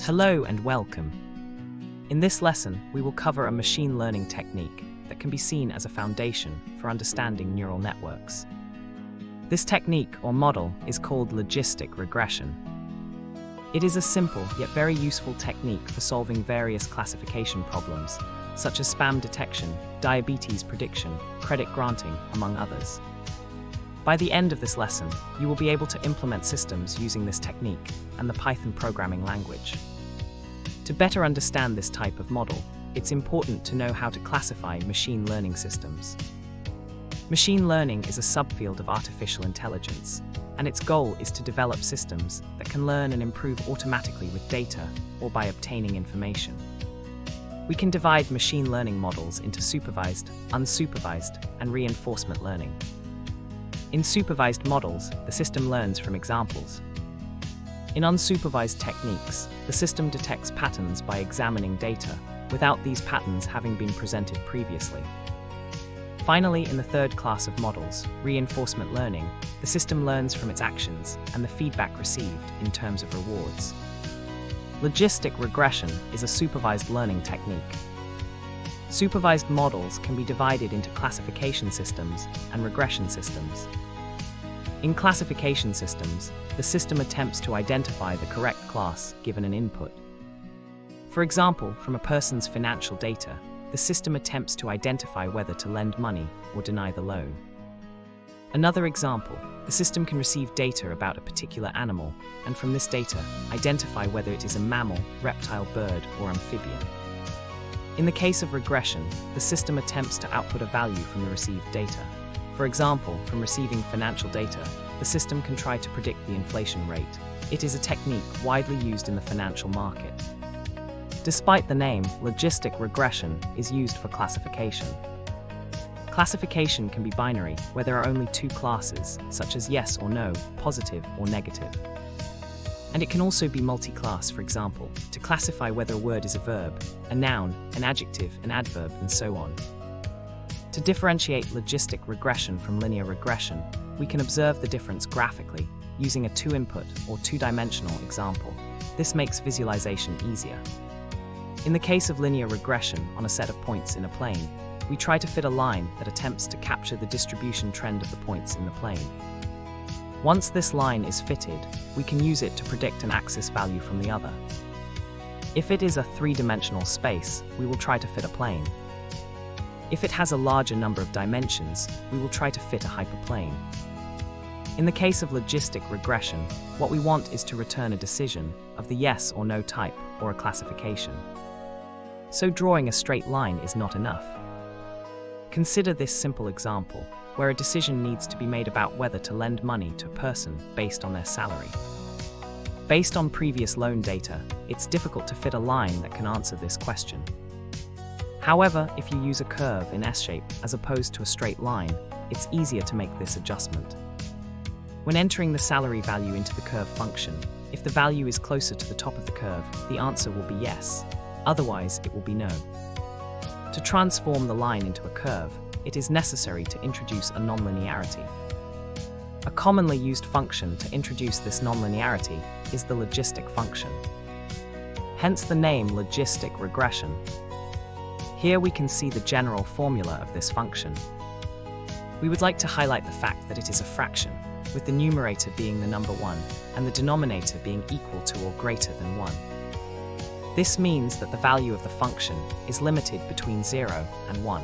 Hello and welcome. In this lesson, we will cover a machine learning technique that can be seen as a foundation for understanding neural networks. This technique or model is called logistic regression. It is a simple yet very useful technique for solving various classification problems, such as spam detection, diabetes prediction, credit granting, among others. By the end of this lesson, you will be able to implement systems using this technique and the Python programming language. To better understand this type of model, it's important to know how to classify machine learning systems. Machine learning is a subfield of artificial intelligence, and its goal is to develop systems that can learn and improve automatically with data or by obtaining information. We can divide machine learning models into supervised, unsupervised, and reinforcement learning. In supervised models, the system learns from examples. In unsupervised techniques, the system detects patterns by examining data, without these patterns having been presented previously. Finally, in the third class of models, reinforcement learning, the system learns from its actions and the feedback received in terms of rewards. Logistic regression is a supervised learning technique. Supervised models can be divided into classification systems and regression systems. In classification systems, the system attempts to identify the correct class given an input. For example, from a person's financial data, the system attempts to identify whether to lend money or deny the loan. Another example, the system can receive data about a particular animal, and from this data, identify whether it is a mammal, reptile, bird, or amphibian. In the case of regression, the system attempts to output a value from the received data. For example, from receiving financial data, the system can try to predict the inflation rate. It is a technique widely used in the financial market. Despite the name, logistic regression is used for classification. Classification can be binary, where there are only two classes, such as yes or no, positive or negative. And it can also be multi-class, for example, to classify whether a word is a verb, a noun, an adjective, an adverb, and so on. To differentiate logistic regression from linear regression, we can observe the difference graphically, using a two-input or two-dimensional example. This makes visualization easier. In the case of linear regression on a set of points in a plane, we try to fit a line that attempts to capture the distribution trend of the points in the plane. Once this line is fitted, we can use it to predict an axis value from the other. If it is a three-dimensional space, we will try to fit a plane. If it has a larger number of dimensions, we will try to fit a hyperplane. In the case of logistic regression, what we want is to return a decision of the yes or no type or a classification. So drawing a straight line is not enough. Consider this simple example, where a decision needs to be made about whether to lend money to a person based on their salary. Based on previous loan data, it's difficult to fit a line that can answer this question. However, if you use a curve in S-shape as opposed to a straight line, it's easier to make this adjustment. When entering the salary value into the curve function, if the value is closer to the top of the curve, the answer will be yes. Otherwise, it will be no. To transform the line into a curve, it is necessary to introduce a nonlinearity. A commonly used function to introduce this nonlinearity is the logistic function. Hence the name logistic regression. Here we can see the general formula of this function. We would like to highlight the fact that it is a fraction, with the numerator being the number 1 and the denominator being equal to or greater than 1. This means that the value of the function is limited between 0 and 1.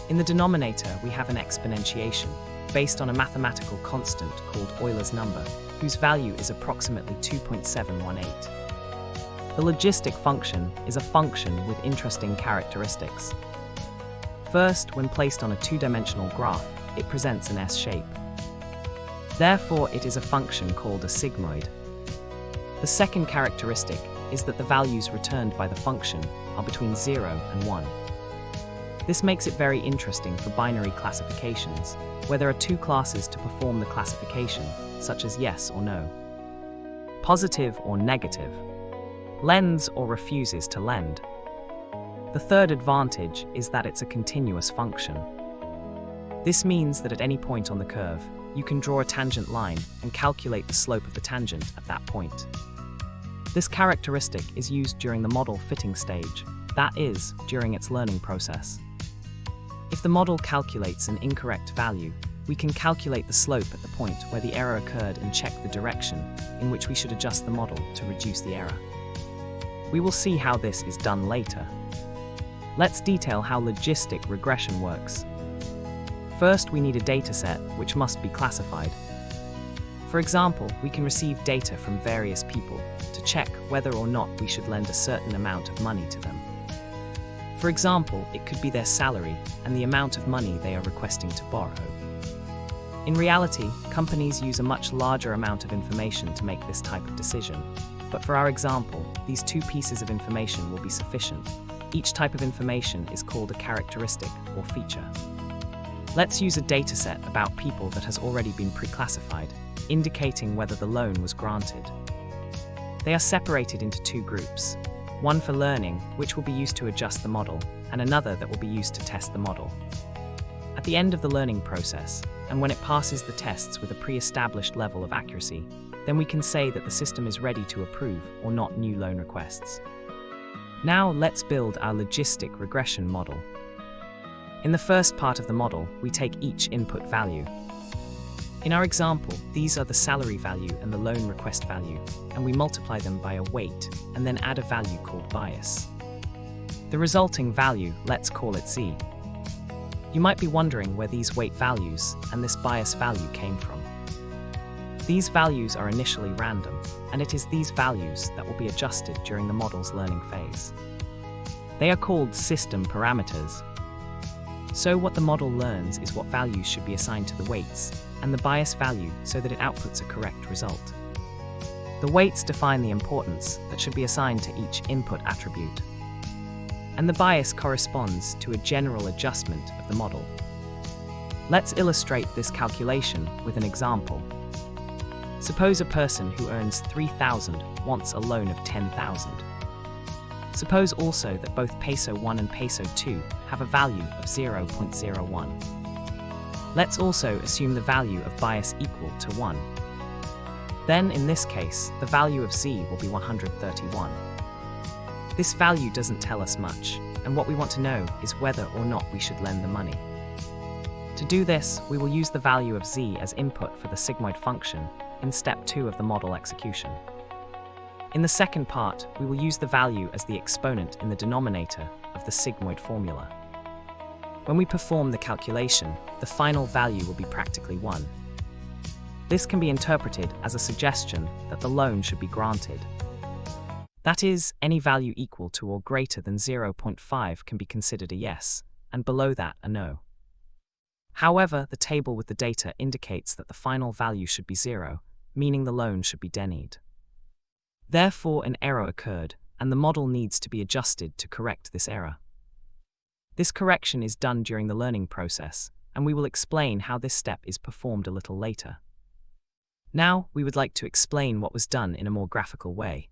In the denominator, we have an exponentiation, based on a mathematical constant called Euler's number, whose value is approximately 2.718. The logistic function is a function with interesting characteristics. First, when placed on a two-dimensional graph, it presents an S-shape. Therefore, it is a function called a sigmoid. The second characteristic is that the values returned by the function are between 0 and 1. This makes it very interesting for binary classifications, where there are two classes to perform the classification, such as yes or no, positive or negative, lends or refuses to lend. The third advantage is that it's a continuous function. This means that at any point on the curve, you can draw a tangent line and calculate the slope of the tangent at that point. This characteristic is used during the model fitting stage, that is, during its learning process. If the model calculates an incorrect value, we can calculate the slope at the point where the error occurred and check the direction in which we should adjust the model to reduce the error. We will see how this is done later. Let's detail how logistic regression works. First, we need a dataset which must be classified. For example, we can receive data from various people to check whether or not we should lend a certain amount of money to them. For example, it could be their salary and the amount of money they are requesting to borrow. In reality, companies use a much larger amount of information to make this type of decision. But for our example, these two pieces of information will be sufficient. Each type of information is called a characteristic or feature. Let's use a dataset about people that has already been pre-classified, indicating whether the loan was granted. They are separated into two groups, one for learning, which will be used to adjust the model, and another that will be used to test the model. At the end of the learning process, and when it passes the tests with a pre-established level of accuracy, then we can say that the system is ready to approve or not new loan requests. Now let's build our logistic regression model. In the first part of the model, we take each input value. In our example, these are the salary value and the loan request value, and we multiply them by a weight and then add a value called bias. The resulting value, let's call it Z. You might be wondering where these weight values and this bias value came from. These values are initially random, and it is these values that will be adjusted during the model's learning phase. They are called system parameters. So what the model learns is what values should be assigned to the weights, and the bias value so that it outputs a correct result. The weights define the importance that should be assigned to each input attribute, and the bias corresponds to a general adjustment of the model. Let's illustrate this calculation with an example. Suppose a person who earns 3,000 wants a loan of 10,000. Suppose also that both peso 1 and peso 2 have a value of 0.01. Let's also assume the value of bias equal to 1. Then, in this case, the value of Z will be 131. This value doesn't tell us much, and what we want to know is whether or not we should lend the money. To do this, we will use the value of Z as input for the sigmoid function in step 2 of the model execution. In the second part, we will use the value as the exponent in the denominator of the sigmoid formula. When we perform the calculation, the final value will be practically 1. This can be interpreted as a suggestion that the loan should be granted. That is, any value equal to or greater than 0.5 can be considered a yes, and below that a no. However, the table with the data indicates that the final value should be 0, meaning the loan should be denied. Therefore, an error occurred, and the model needs to be adjusted to correct this error. This correction is done during the learning process, and we will explain how this step is performed a little later. Now, we would like to explain what was done in a more graphical way.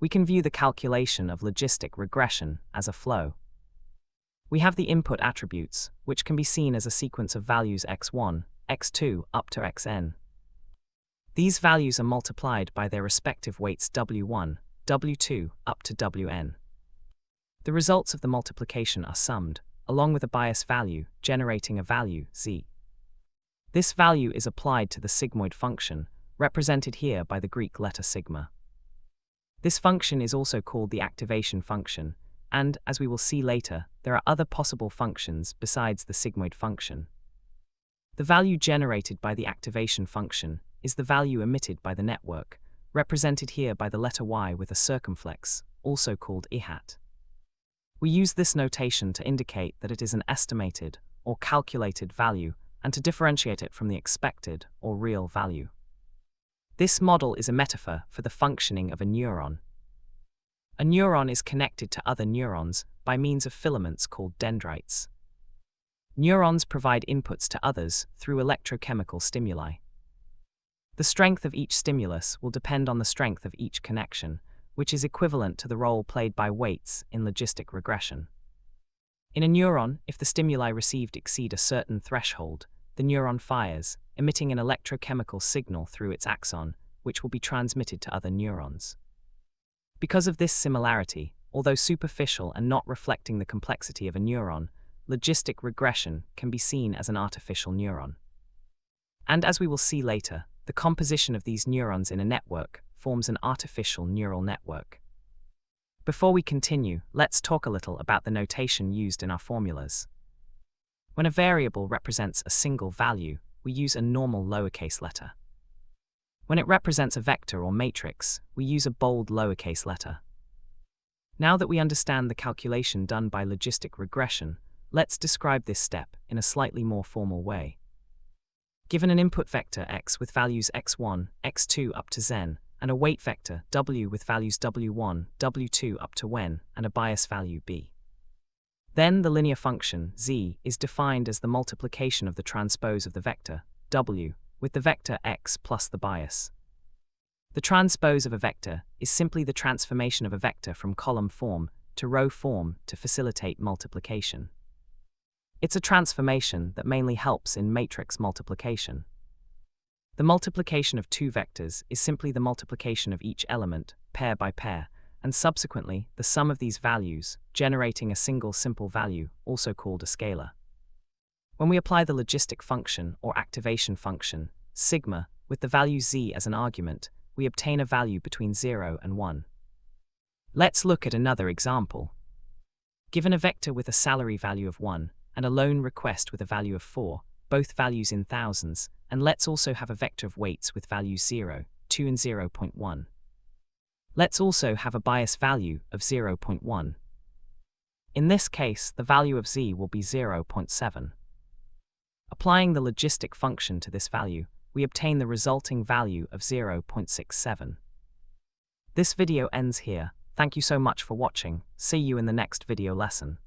We can view the calculation of logistic regression as a flow. We have the input attributes, which can be seen as a sequence of values x1, x2 up to xn. These values are multiplied by their respective weights w1, w2 up to wn. The results of the multiplication are summed, along with a bias value, generating a value, z. This value is applied to the sigmoid function, represented here by the Greek letter sigma. This function is also called the activation function, and, as we will see later, there are other possible functions besides the sigmoid function. The value generated by the activation function is the value emitted by the network, represented here by the letter y with a circumflex, also called I hat. We use this notation to indicate that it is an estimated or calculated value and to differentiate it from the expected or real value. This model is a metaphor for the functioning of a neuron. A neuron is connected to other neurons by means of filaments called dendrites. Neurons provide inputs to others through electrochemical stimuli. The strength of each stimulus will depend on the strength of each connection, which is equivalent to the role played by weights in logistic regression. In a neuron, if the stimuli received exceed a certain threshold, the neuron fires, emitting an electrochemical signal through its axon, which will be transmitted to other neurons. Because of this similarity, although superficial and not reflecting the complexity of a neuron, logistic regression can be seen as an artificial neuron. And as we will see later, the composition of these neurons in a network forms an artificial neural network. Before we continue, let's talk a little about the notation used in our formulas. When a variable represents a single value, we use a normal lowercase letter. When it represents a vector or matrix, we use a bold lowercase letter. Now that we understand the calculation done by logistic regression, let's describe this step in a slightly more formal way. Given an input vector x with values x1, x2 up to zen, and a weight vector w with values w1, w2 up to wen, and a bias value b. Then the linear function z is defined as the multiplication of the transpose of the vector w with the vector x plus the bias. The transpose of a vector is simply the transformation of a vector from column form to row form to facilitate multiplication. It's a transformation that mainly helps in matrix multiplication. The multiplication of two vectors is simply the multiplication of each element, pair by pair, and subsequently the sum of these values, generating a single simple value, also called a scalar. When we apply the logistic function or activation function, sigma, with the value z as an argument, we obtain a value between 0 and 1. Let's look at another example. Given a vector with a salary value of 1, and a loan request with a value of 4, both values in thousands, and let's also have a vector of weights with values 0, 2 and 0.1. Let's also have a bias value of 0.1. In this case, the value of z will be 0.7. Applying the logistic function to this value, we obtain the resulting value of 0.67. This video ends here. Thank you so much for watching. See you in the next video lesson.